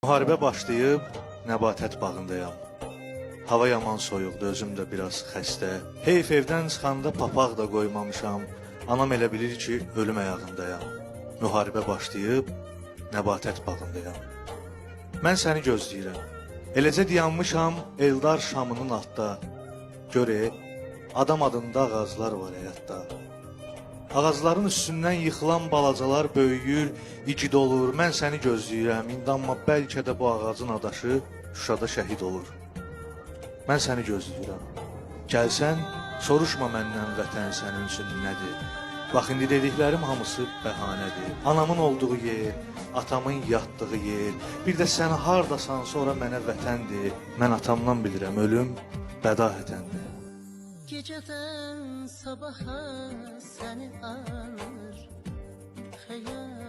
Müharibə başlayıb, nəbatət bağındayam. Hava yaman soyuqdur, özüm də biraz xəstə. Heyf evdən çıxanda papaq da qoymamışam. Anam elə bilir ki, ölüm ayağındayam. Müharibə başlayıb, nəbatət bağındayam. Mən səni gözləyirəm. Eləcə dayanmışam Eldar şamının altda. Gör, adam adında ağaclar var həyatda. Ağacların üstündən yıxılan balacalar böyüyür, igid olur. Mən səni gözləyirəm, indi amma bəlkə də bu ağacın adaşı Şuşada şəhid olur. Mən səni gözləyirəm. Gəlsən, soruşma məndən vətən sənin üçün nədir? Bax, indi dediklərim hamısı bəhanədir. Anamın olduğu yer, atamın yatdığı yer, bir də sən hardasan sonra mənə vətəndir. Mən atamdan bilirəm, ölüm bədahətəndir. Geceden sabaha seni alır hayal.